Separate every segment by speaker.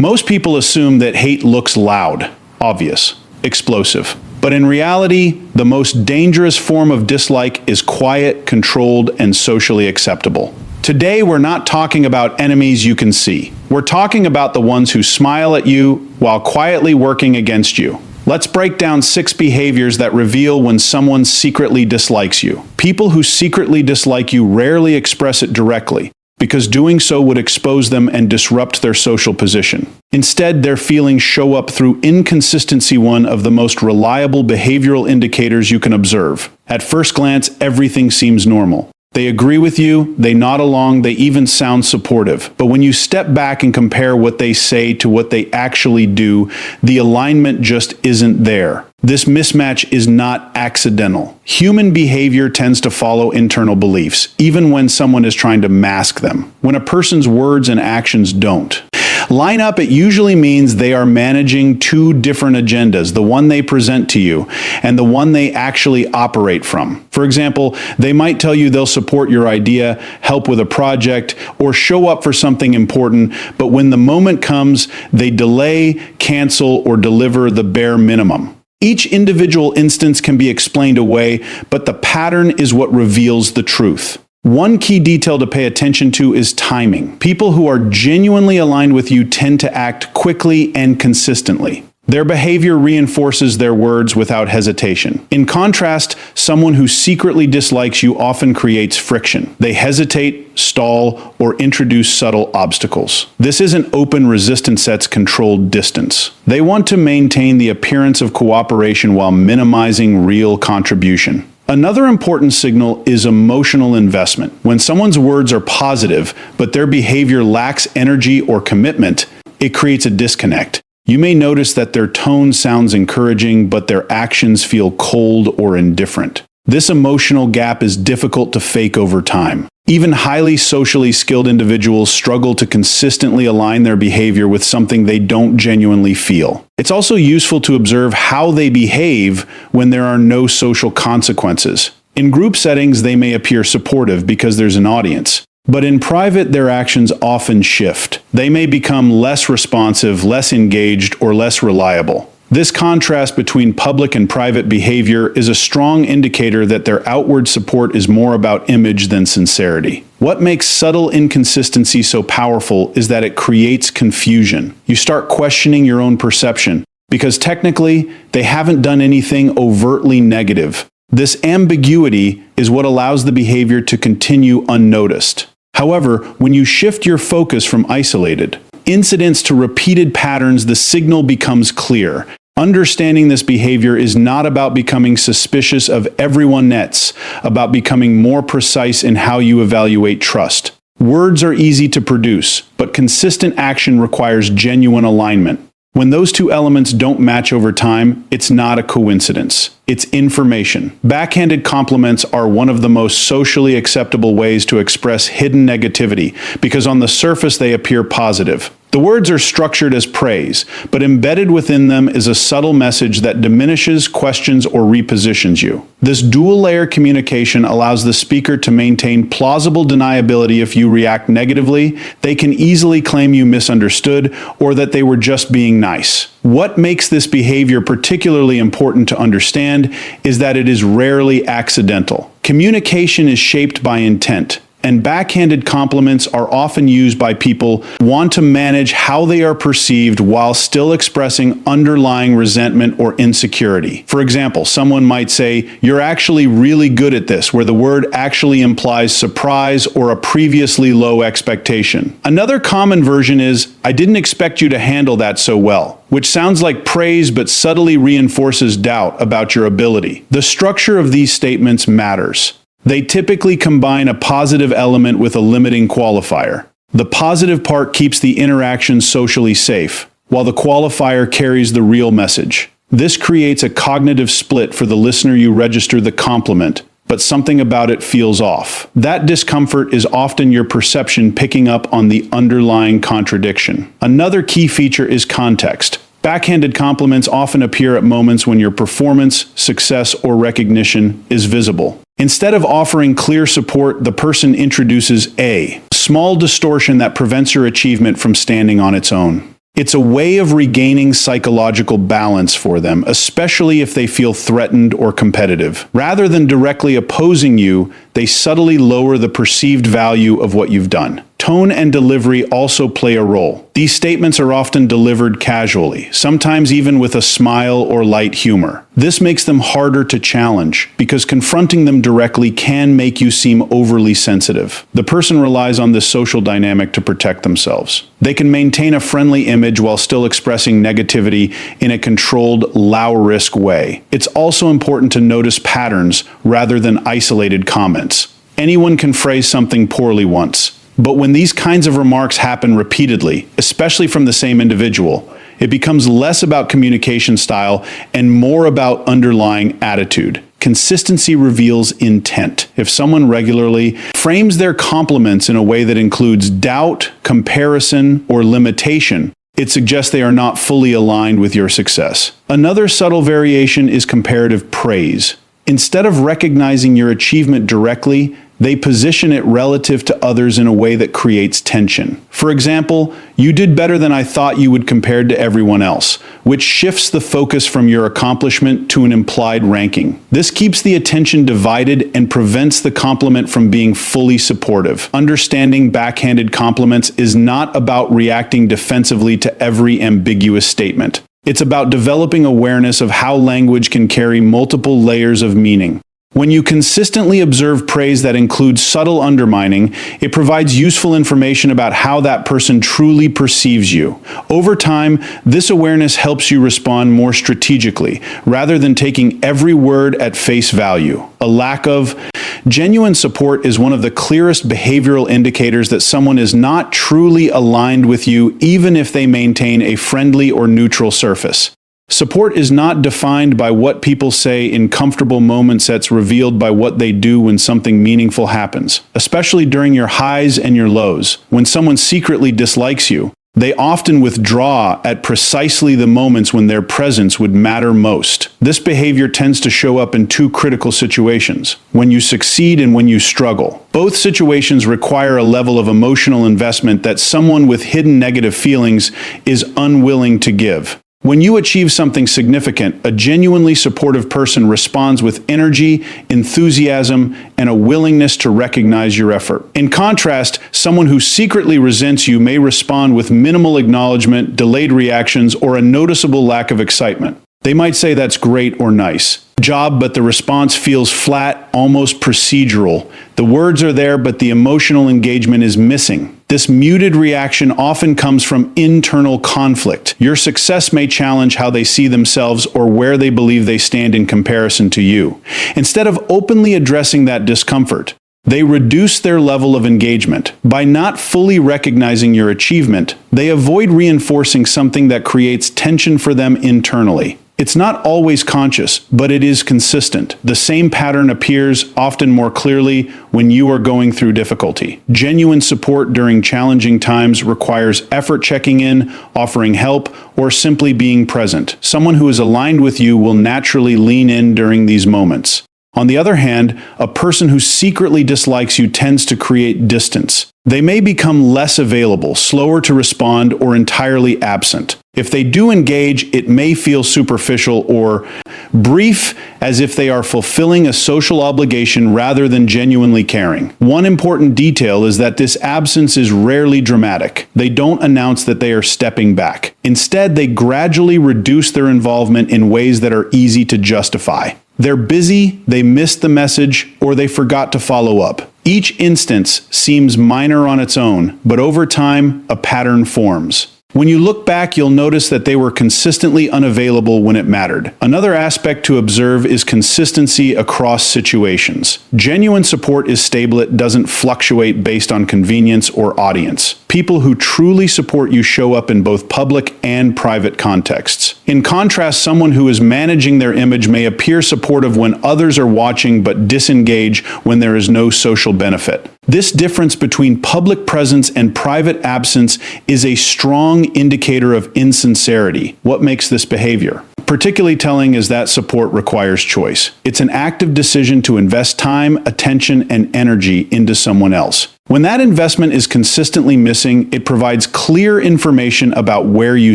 Speaker 1: Most people assume that hate looks loud, obvious, explosive. But in reality, the most dangerous form of dislike is quiet, controlled, and socially acceptable. Today, we're not talking about enemies you can see. We're talking about the ones who smile at you while quietly working against you. Let's break down 6 behaviors that reveal when someone secretly dislikes you. People who secretly dislike you rarely express it directly, because doing so would expose them and disrupt their social position. Instead, their feelings show up through inconsistency, one of the most reliable behavioral indicators you can observe. At first glance, everything seems normal. They agree with you, they nod along, they even sound supportive. But when you step back and compare what they say to what they actually do, the alignment just isn't there. This mismatch is not accidental. Human behavior tends to follow internal beliefs, even when someone is trying to mask them. When a person's words and actions don't line up, it usually means they are managing 2 different agendas, the one they present to you and the one they actually operate from. For example, they might tell you they'll support your idea, help with a project, or show up for something important, but when the moment comes, they delay, cancel, or deliver the bare minimum. Each individual instance can be explained away, but the pattern is what reveals the truth. One key detail to pay attention to is timing. People who are genuinely aligned with you tend to act quickly and consistently. Their behavior reinforces their words without hesitation. In contrast, someone who secretly dislikes you often creates friction. They hesitate, stall, or introduce subtle obstacles. This isn't open resistance, that's controlled distance. They want to maintain the appearance of cooperation while minimizing real contribution. Another important signal is emotional investment. When someone's words are positive, but their behavior lacks energy or commitment, it creates a disconnect. You may notice that their tone sounds encouraging, but their actions feel cold or indifferent. This emotional gap is difficult to fake over time. Even highly socially skilled individuals struggle to consistently align their behavior with something they don't genuinely feel. It's also useful to observe how they behave when there are no social consequences. In group settings, they may appear supportive because there's an audience. But in private, their actions often shift. They may become less responsive, less engaged, or less reliable. This contrast between public and private behavior is a strong indicator that their outward support is more about image than sincerity. What makes subtle inconsistency so powerful is that it creates confusion. You start questioning your own perception, because technically, they haven't done anything overtly negative. This ambiguity is what allows the behavior to continue unnoticed. However, when you shift your focus from isolated incidents to repeated patterns, the signal becomes clear. Understanding this behavior is not about becoming suspicious of everyone it's about becoming more precise in how you evaluate trust. Words are easy to produce, but consistent action requires genuine alignment. When those 2 elements don't match over time, it's not a coincidence. It's information. Backhanded compliments are one of the most socially acceptable ways to express hidden negativity, because on the surface they appear positive. The words are structured as praise, but embedded within them is a subtle message that diminishes, questions, or repositions you. This dual-layer communication allows the speaker to maintain plausible deniability. If you react negatively, they can easily claim you misunderstood or that they were just being nice. What makes this behavior particularly important to understand is that it is rarely accidental. Communication is shaped by intent, and backhanded compliments are often used by people who want to manage how they are perceived while still expressing underlying resentment or insecurity. For example, someone might say, "You're actually really good at this," where the word actually implies surprise or a previously low expectation. Another common version is, "I didn't expect you to handle that so well," which sounds like praise but subtly reinforces doubt about your ability. The structure of these statements matters. They typically combine a positive element with a limiting qualifier. The positive part keeps the interaction socially safe, while the qualifier carries the real message. This creates a cognitive split. For the listener, you register the compliment, but something about it feels off. That discomfort is often your perception picking up on the underlying contradiction. Another key feature is context. Backhanded compliments often appear at moments when your performance, success, or recognition is visible. Instead of offering clear support, the person introduces a small distortion that prevents your achievement from standing on its own. It's a way of regaining psychological balance for them, especially if they feel threatened or competitive. Rather than directly opposing you, they subtly lower the perceived value of what you've done. Tone and delivery also play a role. These statements are often delivered casually, sometimes even with a smile or light humor. This makes them harder to challenge, because confronting them directly can make you seem overly sensitive. The person relies on this social dynamic to protect themselves. They can maintain a friendly image while still expressing negativity in a controlled, low-risk way. It's also important to notice patterns rather than isolated comments. Anyone can phrase something poorly once. But when these kinds of remarks happen repeatedly, especially from the same individual, it becomes less about communication style and more about underlying attitude. Consistency reveals intent. If someone regularly frames their compliments in a way that includes doubt, comparison, or limitation, it suggests they are not fully aligned with your success. Another subtle variation is comparative praise. Instead of recognizing your achievement directly, they position it relative to others in a way that creates tension. For example, you did better than I thought you would compared to everyone else, which shifts the focus from your accomplishment to an implied ranking. This keeps the attention divided and prevents the compliment from being fully supportive. Understanding backhanded compliments is not about reacting defensively to every ambiguous statement. It's about developing awareness of how language can carry multiple layers of meaning. When you consistently observe praise that includes subtle undermining, it provides useful information about how that person truly perceives you. Over time, this awareness helps you respond more strategically, rather than taking every word at face value. A lack of genuine support is one of the clearest behavioral indicators that someone is not truly aligned with you, even if they maintain a friendly or neutral surface. Support is not defined by what people say in comfortable moments. That's revealed by what they do when something meaningful happens, especially during your highs and your lows. When someone secretly dislikes you, they often withdraw at precisely the moments when their presence would matter most. This behavior tends to show up in two critical situations: when you succeed and when you struggle. Both situations require a level of emotional investment that someone with hidden negative feelings is unwilling to give. When you achieve something significant, a genuinely supportive person responds with energy, enthusiasm, and a willingness to recognize your effort. In contrast, someone who secretly resents you may respond with minimal acknowledgement, delayed reactions, or a noticeable lack of excitement. They might say that's great or nice job, but the response feels flat, almost procedural. The words are there, but the emotional engagement is missing. This muted reaction often comes from internal conflict. Your success may challenge how they see themselves or where they believe they stand in comparison to you. Instead of openly addressing that discomfort, they reduce their level of engagement. By not fully recognizing your achievement, they avoid reinforcing something that creates tension for them internally. It's not always conscious, but it is consistent. The same pattern appears often more clearly when you are going through difficulty. Genuine support during challenging times requires effort checking in, offering help, or simply being present. Someone who is aligned with you will naturally lean in during these moments. On the other hand, a person who secretly dislikes you tends to create distance. They may become less available, slower to respond, or entirely absent. If they do engage, it may feel superficial or brief, as if they are fulfilling a social obligation rather than genuinely caring. One important detail is that this absence is rarely dramatic. They don't announce that they are stepping back. Instead, they gradually reduce their involvement in ways that are easy to justify. They're busy, they missed the message, or they forgot to follow up. Each instance seems minor on its own, but over time, a pattern forms. When you look back, you'll notice that they were consistently unavailable when it mattered. Another aspect to observe is consistency across situations. Genuine support is stable. It doesn't fluctuate based on convenience or audience. People who truly support you show up in both public and private contexts. In contrast, someone who is managing their image may appear supportive when others are watching but disengage when there is no social benefit. This difference between public presence and private absence is a strong indicator of insincerity. What makes this behavior? A Particularly telling is that support requires choice. It's an active decision to invest time, attention, and energy into someone else. When that investment is consistently missing, it provides clear information about where you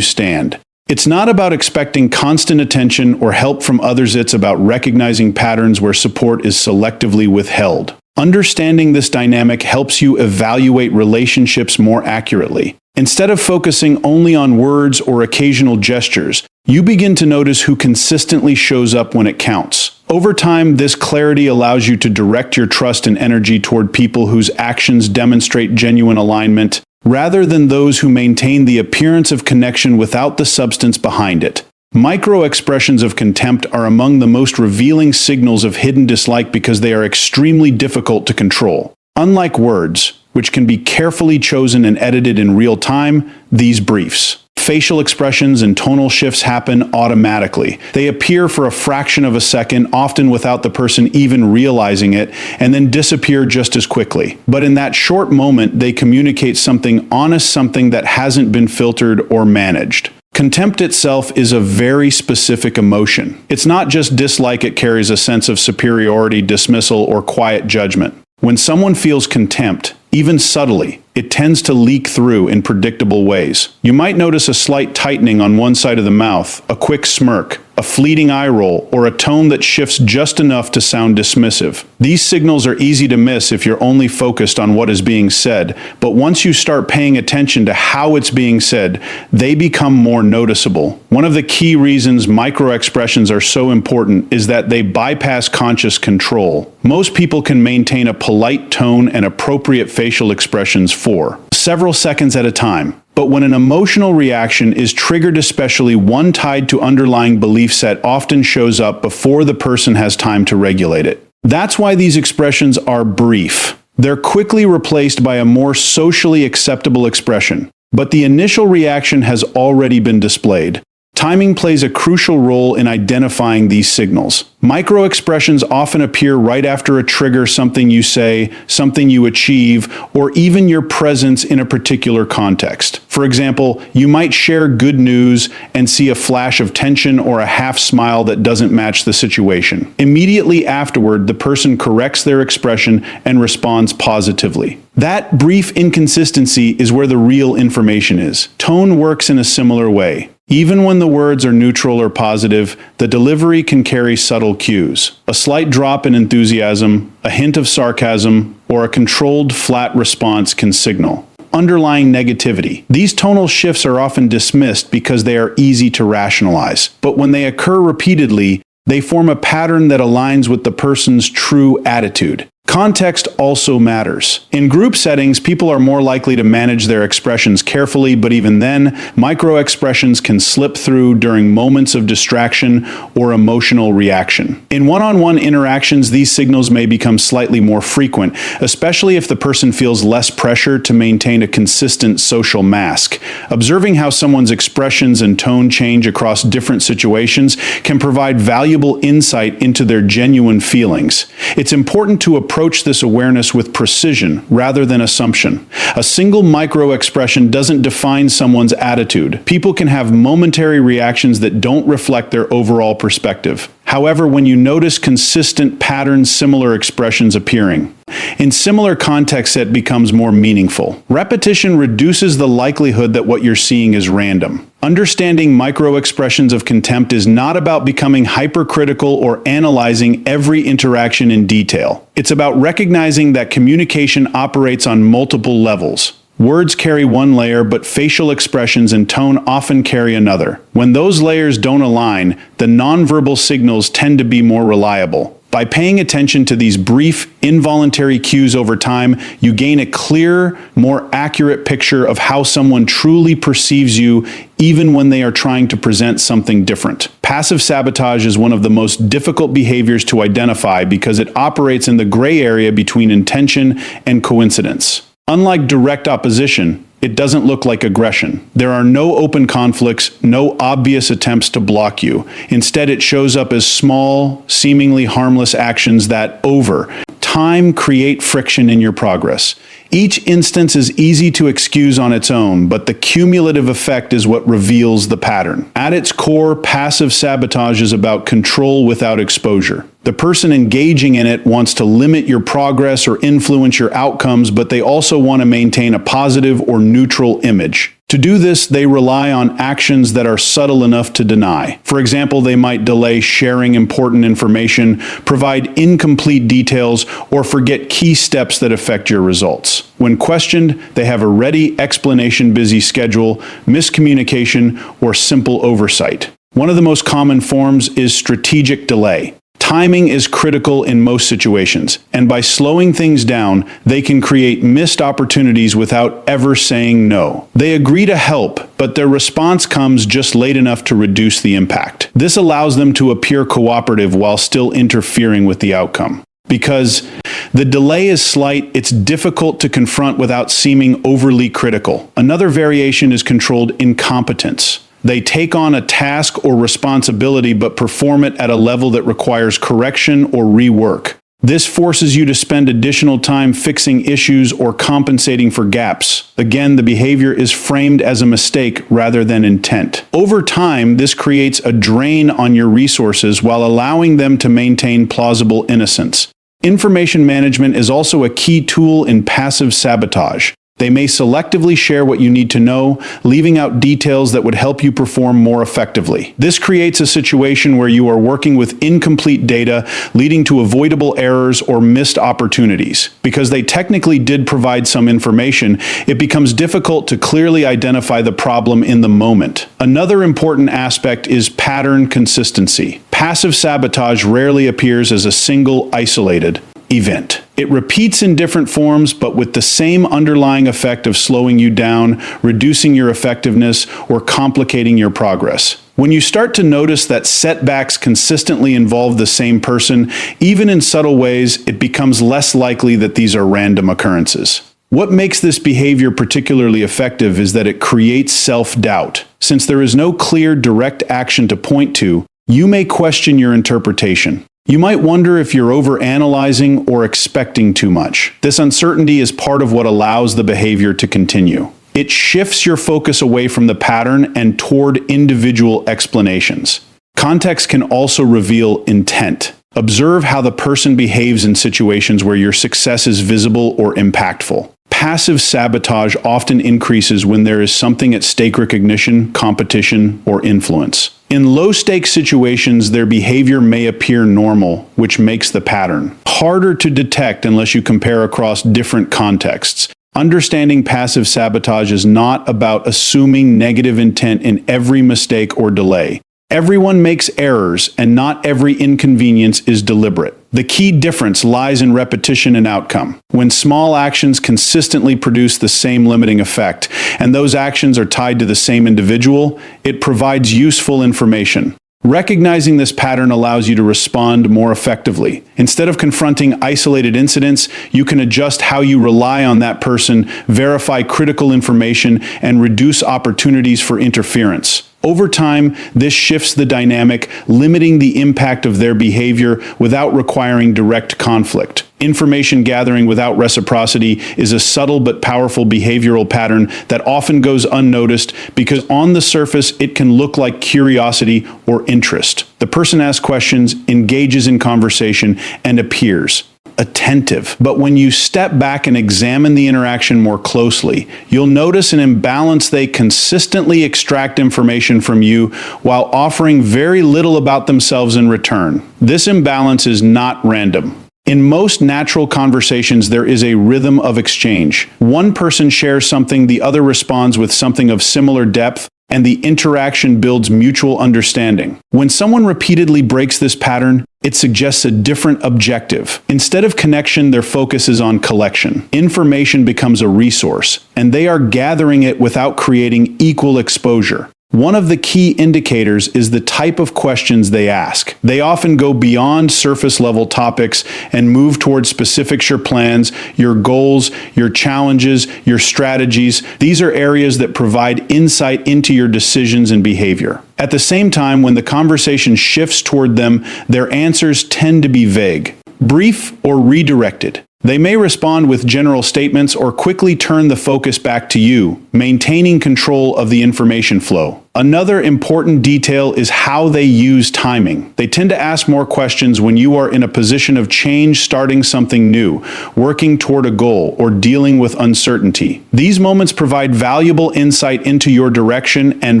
Speaker 1: stand. It's not about expecting constant attention or help from others, it's about recognizing patterns where support is selectively withheld. Understanding this dynamic helps you evaluate relationships more accurately. Instead of focusing only on words or occasional gestures, you begin to notice who consistently shows up when it counts. Over time, this clarity allows you to direct your trust and energy toward people whose actions demonstrate genuine alignment, rather than those who maintain the appearance of connection without the substance behind it. Micro-expressions of contempt are among the most revealing signals of hidden dislike because they are extremely difficult to control. Unlike words, which can be carefully chosen and edited in real time, these briefs, facial expressions and tonal shifts happen automatically. They appear for a fraction of a second, often without the person even realizing it, and then disappear just as quickly. But in that short moment, they communicate something honest, something that hasn't been filtered or managed. Contempt itself is a very specific emotion. It's not just dislike, it carries a sense of superiority, dismissal, or quiet judgment. When someone feels contempt, even subtly, it tends to leak through in predictable ways. You might notice a slight tightening on one side of the mouth, a quick smirk, a fleeting eye roll, or a tone that shifts just enough to sound dismissive. These signals are easy to miss if you're only focused on what is being said, but once you start paying attention to how it's being said, they become more noticeable. One of the key reasons microexpressions are so important is that they bypass conscious control. Most people can maintain a polite tone and appropriate facial expressions for several seconds at a time. But when an emotional reaction is triggered, especially one tied to underlying belief set, often shows up before the person has time to regulate it. That's why these expressions are brief. They're quickly replaced by a more socially acceptable expression, but the initial reaction has already been displayed. Timing plays a crucial role in identifying these signals. Micro-expressions often appear right after a trigger, something you say, something you achieve, or even your presence in a particular context. For example, you might share good news and see a flash of tension or a half smile that doesn't match the situation. Immediately afterward, the person corrects their expression and responds positively. That brief inconsistency is where the real information is. Tone works in a similar way. Even when the words are neutral or positive, the delivery can carry subtle cues. A slight drop in enthusiasm, a hint of sarcasm, or a controlled, flat response can signal underlying negativity. These tonal shifts are often dismissed because they are easy to rationalize. But when they occur repeatedly, they form a pattern that aligns with the person's true attitude. Context also matters. In group settings, people are more likely to manage their expressions carefully, but even then, micro-expressions can slip through during moments of distraction or emotional reaction. In one-on-one interactions, these signals may become slightly more frequent, especially if the person feels less pressure to maintain a consistent social mask. Observing how someone's expressions and tone change across different situations can provide valuable insight into their genuine feelings. It's important to approach this awareness with precision rather than assumption. A single micro-expression doesn't define someone's attitude. People can have momentary reactions that don't reflect their overall perspective. However, when you notice consistent patterns, similar expressions appearing, in similar contexts, it becomes more meaningful. Repetition reduces the likelihood that what you're seeing is random. Understanding micro-expressions of contempt is not about becoming hypercritical or analyzing every interaction in detail. It's about recognizing that communication operates on multiple levels. Words carry one layer, but facial expressions and tone often carry another. When those layers don't align, the nonverbal signals tend to be more reliable. By paying attention to these brief, involuntary cues over time, you gain a clearer, more accurate picture of how someone truly perceives you, even when they are trying to present something different. Passive sabotage is one of the most difficult behaviors to identify because it operates in the gray area between intention and coincidence. Unlike direct opposition, it doesn't look like aggression. There are no open conflicts, no obvious attempts to block you. Instead, it shows up as small, seemingly harmless actions that, over time, time create friction in your progress. Each instance is easy to excuse on its own, but the cumulative effect is what reveals the pattern. At its core, passive sabotage is about control without exposure. The person engaging in it wants to limit your progress or influence your outcomes, but they also want to maintain a positive or neutral image. To do this, they rely on actions that are subtle enough to deny. For example, they might delay sharing important information, provide incomplete details, or forget key steps that affect your results. When questioned, they have a ready explanation-busy schedule, miscommunication, or simple oversight. One of the most common forms is strategic delay. Timing is critical in most situations, and by slowing things down, they can create missed opportunities without ever saying no. They agree to help, but their response comes just late enough to reduce the impact. This allows them to appear cooperative while still interfering with the outcome. Because the delay is slight, it's difficult to confront without seeming overly critical. Another variation is controlled incompetence. They take on a task or responsibility but perform it at a level that requires correction or rework. This forces you to spend additional time fixing issues or compensating for gaps. Again, the behavior is framed as a mistake rather than intent. Over time, this creates a drain on your resources while allowing them to maintain plausible innocence. Information management is also a key tool in passive sabotage. They may selectively share what you need to know, leaving out details that would help you perform more effectively. This creates a situation where you are working with incomplete data, leading to avoidable errors or missed opportunities. Because they technically did provide some information, it becomes difficult to clearly identify the problem in the moment. Another important aspect is pattern consistency. Passive sabotage rarely appears as a single, isolated event. It repeats in different forms, but with the same underlying effect of slowing you down, reducing your effectiveness, or complicating your progress. When you start to notice that setbacks consistently involve the same person, even in subtle ways, it becomes less likely that these are random occurrences. What makes this behavior particularly effective is that it creates self-doubt. Since there is no clear, direct action to point to, you may question your interpretation. You might wonder if you're overanalyzing or expecting too much. This uncertainty is part of what allows the behavior to continue. It shifts your focus away from the pattern and toward individual explanations. Context can also reveal intent. Observe how the person behaves in situations where your success is visible or impactful. Passive sabotage often increases when there is something at stake: recognition, competition, or influence. In low-stakes situations, their behavior may appear normal, which makes the pattern harder to detect unless you compare across different contexts. Understanding passive sabotage is not about assuming negative intent in every mistake or delay. Everyone makes errors, and not every inconvenience is deliberate. The key difference lies in repetition and outcome. When small actions consistently produce the same limiting effect, and those actions are tied to the same individual, it provides useful information. Recognizing this pattern allows you to respond more effectively. Instead of confronting isolated incidents, you can adjust how you rely on that person, verify critical information, and reduce opportunities for interference. Over time, this shifts the dynamic, limiting the impact of their behavior without requiring direct conflict. Information gathering without reciprocity is a subtle but powerful behavioral pattern that often goes unnoticed because on the surface it can look like curiosity or interest. The person asks questions, engages in conversation, and appears attentive. But when you step back and examine the interaction more closely, you'll notice an imbalance. They consistently extract information from you while offering very little about themselves in return. This imbalance is not random. In most natural conversations, there is a rhythm of exchange. One person shares something, the other responds with something of similar depth, and the interaction builds mutual understanding. When someone repeatedly breaks this pattern, it suggests a different objective. Instead of connection, their focus is on collection. Information becomes a resource, and they are gathering it without creating equal exposure. One of the key indicators is the type of questions they ask. They often go beyond surface-level topics and move towards specifics: your plans, your goals, your challenges, your strategies. These are areas that provide insight into your decisions and behavior. At the same time, when the conversation shifts toward them, their answers tend to be vague. Brief or redirected. They may respond with general statements or quickly turn the focus back to you, maintaining control of the information flow. Another important detail is how they use timing. They tend to ask more questions when you are in a position of change, starting something new, working toward a goal, or dealing with uncertainty. These moments provide valuable insight into your direction and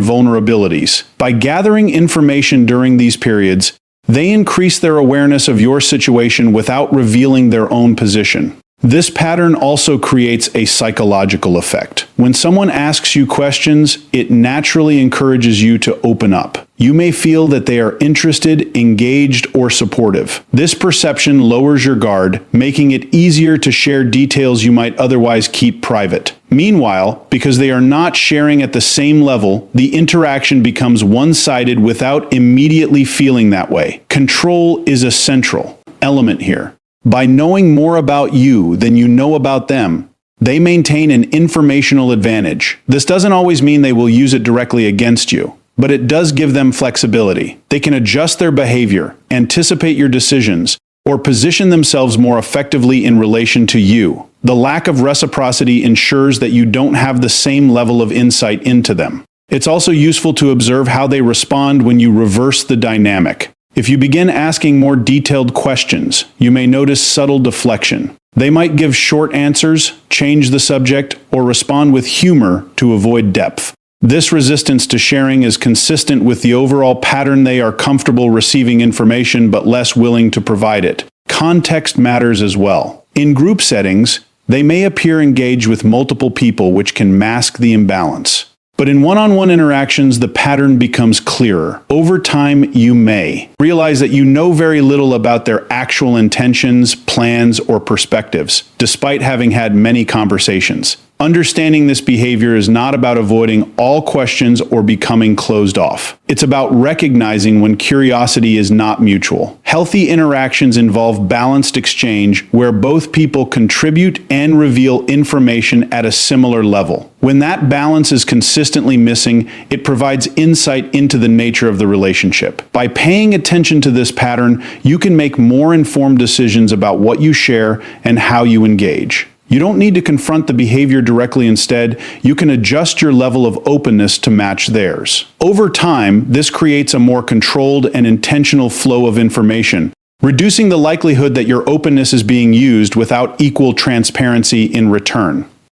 Speaker 1: vulnerabilities. By gathering information during these periods, they increase their awareness of your situation without revealing their own position. This pattern also creates a psychological effect. When someone asks you questions, it naturally encourages you to open up. You may feel that they are interested, engaged, or supportive. This perception lowers your guard, making it easier to share details you might otherwise keep private. Meanwhile, because they are not sharing at the same level, the interaction becomes one-sided without immediately feeling that way. Control is a central element here. By knowing more about you than you know about them, they maintain an informational advantage. This doesn't always mean they will use it directly against you, but it does give them flexibility. They can adjust their behavior, anticipate your decisions, or position themselves more effectively in relation to you. The lack of reciprocity ensures that you don't have the same level of insight into them. It's also useful to observe how they respond when you reverse the dynamic. If you begin asking more detailed questions, you may notice subtle deflection. They might give short answers, change the subject, or respond with humor to avoid depth. This resistance to sharing is consistent with the overall pattern. They are comfortable receiving information but less willing to provide it. Context matters as well. In group settings, they may appear engaged with multiple people, which can mask the imbalance. But in one-on-one interactions, the pattern becomes clearer. Over time, you may realize that you know very little about their actual intentions, plans, or perspectives, despite having had many conversations. Understanding this behavior is not about avoiding all questions or becoming closed off. It's about recognizing when curiosity is not mutual. Healthy interactions involve balanced exchange where both people contribute and reveal information at a similar level. When that balance is consistently missing, it provides insight into the nature of the relationship. By paying attention to this pattern, you can make more informed decisions about what you share and how you engage. You don't need to confront the behavior directly. Instead, you can adjust your level of openness to match theirs. Over time, this creates a more controlled and intentional flow of information, reducing the likelihood that your openness is being used without equal transparency in return.